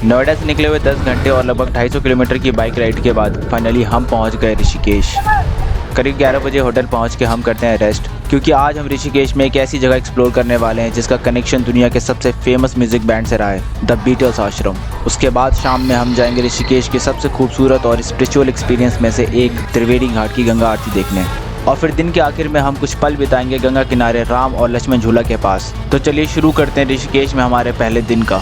नोएडा से निकले हुए 10 घंटे और लगभग 250 किलोमीटर की बाइक राइड के बाद फाइनली हम पहुंच गए ऋषिकेश। करीब 11 बजे होटल पहुंच के हम करते हैं रेस्ट, क्योंकि आज हम ऋषिकेश में एक ऐसी जगह एक्सप्लोर करने वाले हैं जिसका कनेक्शन दुनिया के सबसे फेमस म्यूजिक बैंड से रहा है, द बीटल्स आश्रम। उसके बाद शाम में हम जाएंगे ऋषिकेश के सबसे खूबसूरत और स्पिरिचुअल एक्सपीरियंस में से एक त्रिवेणी घाट की गंगा आरती देखने, और फिर दिन के आखिर में हम कुछ पल बिताएंगे गंगा किनारे राम और लक्ष्मण झूला के पास। तो चलिए शुरू करते हैं ऋषिकेश में हमारे पहले दिन का।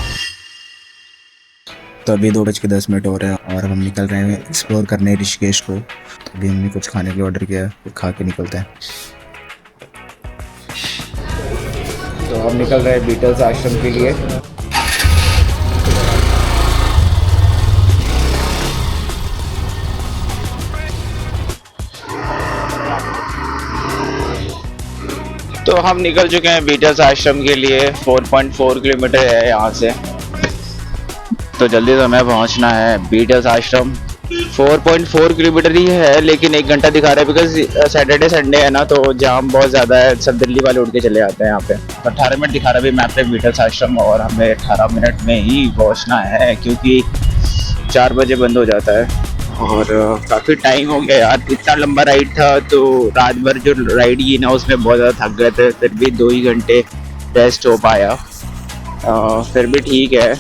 तो अभी 2:10 हो रहे हैं और हम निकल रहे हैं एक्सप्लोर करने ऋषिकेश को। तो अभी हमने कुछ खाने के लिए ऑर्डर किया है, फिर खा के निकलते हैं। तो हम निकल रहे हैं बीटल्स आश्रम के लिए। तो हम निकल चुके हैं बीटल्स आश्रम के लिए। 4.4 किलोमीटर है यहाँ से, तो जल्दी से हमें पहुंचना है बीटल्स आश्रम। 4.4 किलोमीटर ही है, लेकिन 1 घंटा दिखा रहा है बिकॉज सैटरडे संडे है ना, तो जाम बहुत ज़्यादा है। सब दिल्ली वाले उठ के चले जाते हैं यहाँ पे। 18 मिनट दिखा रहा है मैप पे बीटल्स आश्रम, और हमें 18 मिनट में ही पहुंचना है क्योंकि 4 बजे बंद हो जाता है। और काफ़ी टाइम हो गया यार, इतना लंबा राइड था, तो रात भर जो राइड की ना उसमें बहुत ज़्यादा थक गए थे। फिर भी 2 ही घंटे रेस्ट हो पाया, फिर भी ठीक है।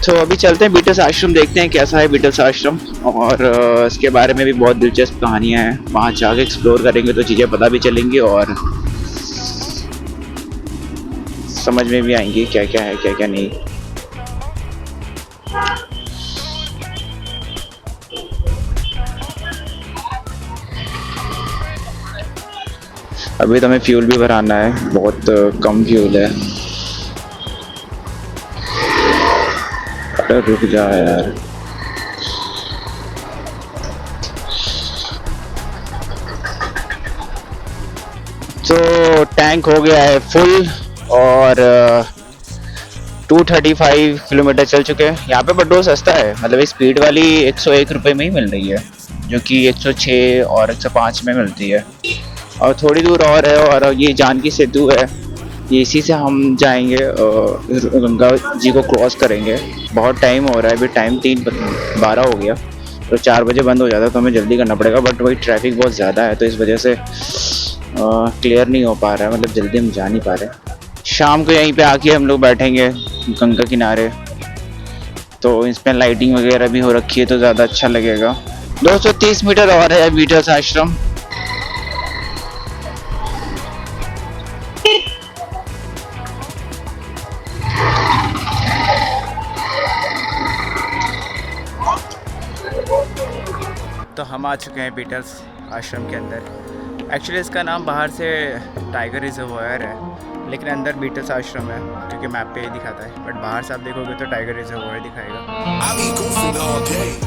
तो अभी चलते हैं बीटल्स आश्रम, देखते हैं कैसा है बीटल्स आश्रम, और इसके बारे में भी बहुत दिलचस्प कहानियाँ हैं। वहाँ जाके एक्सप्लोर करेंगे तो चीज़ें पता भी चलेंगी और समझ में भी आएंगी क्या क्या है क्या क्या नहीं। अभी तो हमें फ्यूल भी भराना है, बहुत कम फ्यूल है। अरे रुक जा यार। तो टैंक हो गया है फुल, और 235 किलोमीटर चल चुके हैं। यहाँ पे पेट्रोल सस्ता है, मतलब स्पीड वाली 101 रुपये में ही मिल रही है, जो कि 106 और 105 में मिलती है। और थोड़ी दूर और है, और ये जानकी सेतु है, ये इसी से हम जाएंगे गंगा जी को क्रॉस करेंगे। बहुत टाइम हो रहा है, अभी टाइम 3:12 हो गया, तो 4 बजे बंद हो जाता है, तो हमें जल्दी करना पड़ेगा। बट वही ट्रैफिक बहुत ज़्यादा है, तो इस वजह से क्लियर नहीं हो पा रहा है, मतलब जल्दी हम जा नहीं पा रहे। शाम को यहीं पे आके हम लोग बैठेंगे गंगा किनारे, तो इसमें लाइटिंग वगैरह भी हो रखी है, तो ज़्यादा अच्छा लगेगा। 230 मीटर और है बीटल्स आश्रम। तो हम आ चुके हैं बीटल्स आश्रम के अंदर। एक्चुअली इसका नाम बाहर से टाइगर रिजर्वायर है, लेकिन अंदर बीटल्स आश्रम है, क्योंकि मैप पे ही दिखाता है। बट बाहर से आप देखोगे तो टाइगर रिजर्वायर दिखाएगा।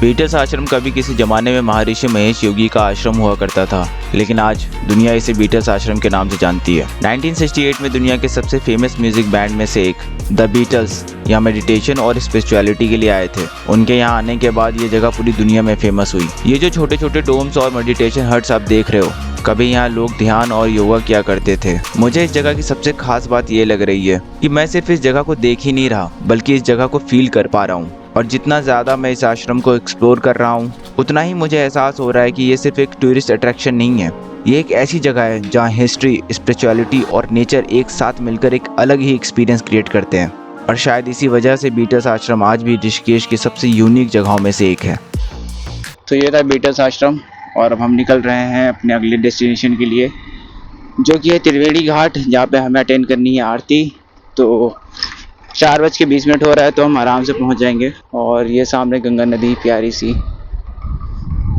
बीटल्स आश्रम कभी किसी जमाने में महर्षि महेश योगी का आश्रम हुआ करता था, लेकिन आज दुनिया इसे बीटल्स आश्रम के नाम से जानती है। 1968 में दुनिया के सबसे फेमस म्यूजिक बैंड में से एक द बीटल्स यहाँ मेडिटेशन और स्पिरिचुअलिटी के लिए आए थे। उनके यहाँ आने के बाद ये जगह पूरी दुनिया में फेमस हुई। ये जो छोटे छोटे डोम्स और मेडिटेशन हट्स आप देख रहे हो, कभी यहाँ लोग ध्यान और योगा किया करते थे। मुझे इस जगह की सबसे खास बात ये लग रही है कि मैं सिर्फ इस जगह को देख ही नहीं रहा, बल्कि इस जगह को फील कर पा रहा हूँ। और जितना ज़्यादा मैं इस आश्रम को एक्सप्लोर कर रहा हूँ, उतना ही मुझे एहसास हो रहा है कि ये सिर्फ एक टूरिस्ट अट्रैक्शन नहीं है। ये एक ऐसी जगह है जहाँ हिस्ट्री, स्पिरिचुअलिटी और नेचर एक साथ मिलकर एक अलग ही एक्सपीरियंस क्रिएट करते हैं। और शायद इसी वजह से बीटल्स आश्रम आज भी ऋषिकेश की सबसे यूनिक जगहों में से एक है। तो ये था बीटल्स आश्रम, और अब हम निकल रहे हैं अपने अगले डेस्टिनेशन के लिए, जो कि है त्रिवेणी घाट, जहाँ पे हमें अटेंड करनी है आरती। तो 4:20 हो रहा है, तो हम आराम से पहुँच जाएंगे। और ये सामने गंगा नदी प्यारी सी।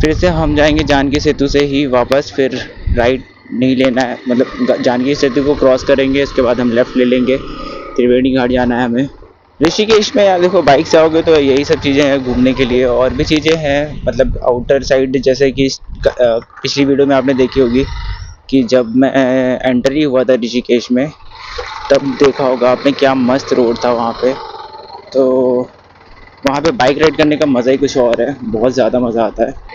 फिर से हम जाएंगे जानकी सेतु से ही वापस, फिर राइट नहीं लेना है, मतलब जानकी सेतु को क्रॉस करेंगे, इसके बाद हम लेफ़्ट ले लेंगे। त्रिवेणी घाट जाना है हमें। ऋषिकेश में यार देखो, बाइक से आओगे तो यही सब चीज़ें हैं घूमने के लिए, और भी चीज़ें हैं, मतलब आउटर साइड, जैसे कि पिछली वीडियो में आपने देखी होगी कि जब मैं एंट्री हुआ था ऋषिकेश में, तब देखा होगा आपने क्या मस्त रोड था वहाँ पे। तो वहाँ पे बाइक राइड करने का मज़ा ही कुछ और है, बहुत ज़्यादा मज़ा आता है।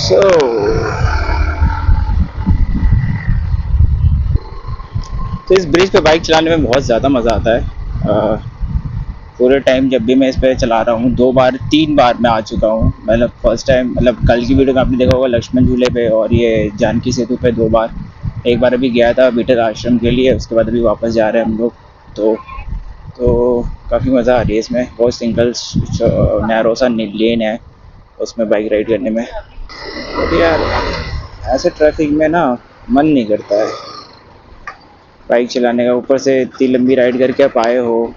सो तो इस ब्रिज पे बाइक चलाने में बहुत ज़्यादा मज़ा आता है। पूरे टाइम जब भी मैं इस पे चला रहा हूँ 2 बार 3 बार मैं आ चुका हूँ। मतलब फर्स्ट टाइम मतलब कल की वीडियो में आपने देखा होगा लक्ष्मण झूले पे, और ये जानकी सेतु पे 2 बार। एक बार अभी गया था बीटल आश्रम के लिए, उसके बाद अभी वापस जा रहे हैं हम लोग। तो काफ़ी मज़ा आ रही है इसमें। बहुत सिंगल नैरो सा लेन है उसमें बाइक राइड करने में। बट यार ऐसे ट्रैफिक में ना मन नहीं करता है बाइक चलाने का। ऊपर से इतनी लंबी राइड करके आप आए हो,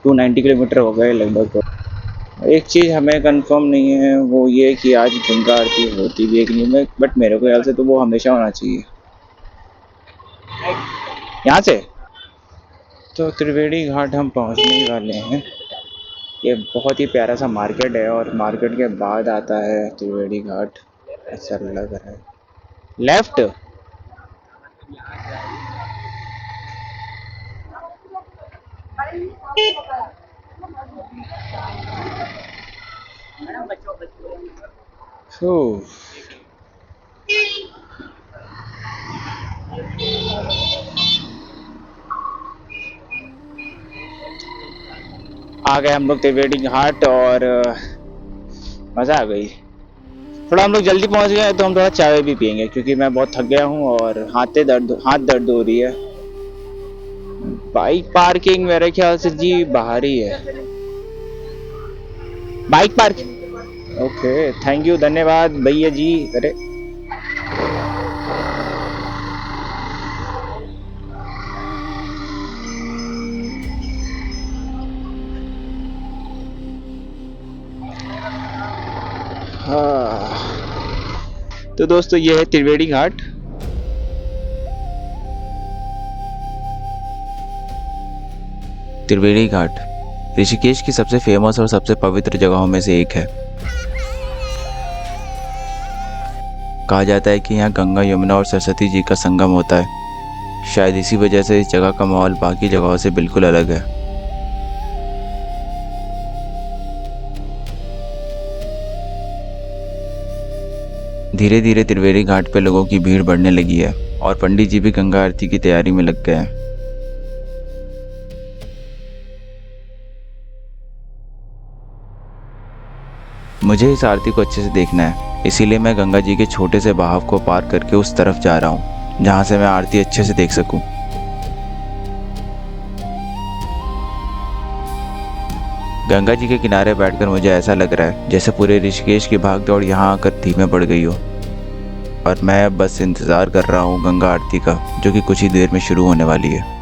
290 किलोमीटर हो गए लगभग। तो एक चीज़ हमें कंफर्म नहीं है, वो ये कि आज गंगा आरती होती भी है कि नहीं में, बट मेरे को ख्याल से तो वो हमेशा होना चाहिए यहाँ से। तो त्रिवेणी घाट हम पहुँचने ही वाले हैं। ये बहुत ही प्यारा सा मार्केट है, और मार्केट के बाद आता है त्रिवेणी घाट, ऐसा लग रहा है। लेफ्ट। आ गए हम लोग त्रिवेणी घाट, और मज़ा आ गई। थोड़ा हम लोग जल्दी पहुंच गए तो हम थोड़ा चाय भी पियेंगे, क्योंकि मैं बहुत थक गया हूँ और हाथ दर्द हो रही है। बाइक पार्किंग मेरे ख्याल से जी बाहर ही है। Bike parking, okay thank you, धन्यवाद भैया जी। अरे हाँ, तो दोस्तों ये है त्रिवेणी घाट। त्रिवेणी घाट ऋषिकेश की सबसे फेमस और सबसे पवित्र जगहों में से एक है। कहा जाता है कि यहाँ गंगा, यमुना और सरस्वती जी का संगम होता है। शायद इसी वजह से इस जगह का माहौल बाकी जगहों से बिल्कुल अलग है। धीरे धीरे त्रिवेणी घाट पे लोगों की भीड़ बढ़ने लगी है, और पंडित जी भी गंगा आरती की तैयारी में लग गए हैं। मुझे इस आरती को अच्छे से देखना है, इसीलिए मैं गंगा जी के छोटे से बहाव को पार करके उस तरफ जा रहा हूँ, जहाँ से मैं आरती अच्छे से देख सकूं। गंगा जी के किनारे बैठकर मुझे ऐसा लग रहा है जैसे पूरे ऋषिकेश की भागदौड़ यहाँ आकर धीमे पड़ गई हो, और मैं अब बस इंतज़ार कर रहा हूँ गंगा आरती का, जो कि कुछ ही देर में शुरू होने वाली है।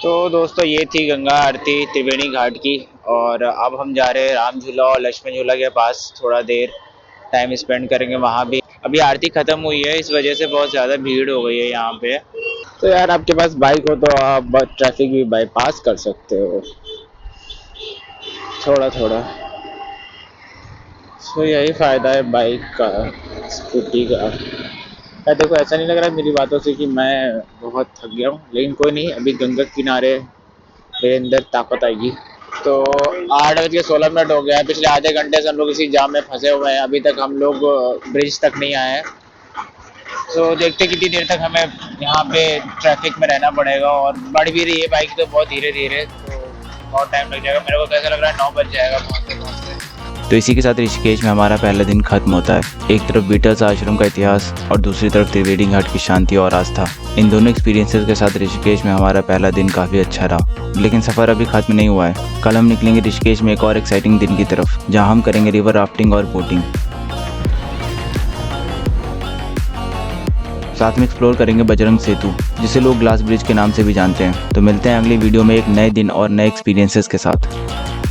तो दोस्तों ये थी गंगा आरती त्रिवेणी घाट की, और अब हम जा रहे हैं राम झूला और लक्ष्मण झूला के पास, थोड़ा देर टाइम स्पेंड करेंगे वहाँ भी। अभी आरती खत्म हुई है, इस वजह से बहुत ज़्यादा भीड़ हो गई है यहाँ पे। तो यार आपके पास बाइक हो तो आप ट्रैफिक भी बाईपास कर सकते हो थोड़ा थोड़ा। तो यही फ़ायदा है बाइक का, स्कूटी का। यार देखो ऐसा नहीं लग रहा है मेरी बातों से कि मैं बहुत थक गया हूँ, लेकिन कोई नहीं, अभी गंगा किनारे मेरे अंदर ताकत आएगी। तो 8:16 हो गया है, पिछले आधे घंटे से हम लोग इसी जाम में फंसे हुए हैं, अभी तक हम लोग ब्रिज तक नहीं आए हैं। तो देखते कितनी देर तक हमें यहाँ पे ट्रैफिक में रहना पड़ेगा, और बढ़ भी रही है बाइक तो बहुत धीरे धीरे, तो बहुत टाइम लग जाएगा। मेरे को कैसा लग रहा है 9 बज जाएगा पहुँचते पहुँचते। तो इसी के साथ ऋषिकेश में हमारा पहला दिन खत्म होता है। एक तरफ बीटल्स आश्रम का इतिहास और दूसरी तरफ त्रिवेणी घाट की शांति और आस्था। इन दोनों एक्सपीरियंसेस के साथ ऋषिकेश में हमारा पहला दिन काफ़ी अच्छा रहा, लेकिन सफ़र अभी खत्म नहीं हुआ है। कल हम निकलेंगे ऋषिकेश में एक और एक्साइटिंग दिन की तरफ, जहाँ हम करेंगे रिवर राफ्टिंग और बोटिंग। साथ में एक्सप्लोर करेंगे बजरंग सेतु, जिसे लोग ग्लास ब्रिज के नाम से भी जानते हैं। तो मिलते हैं अगली वीडियो में एक नए दिन और नए एक्सपीरियंसेस के साथ।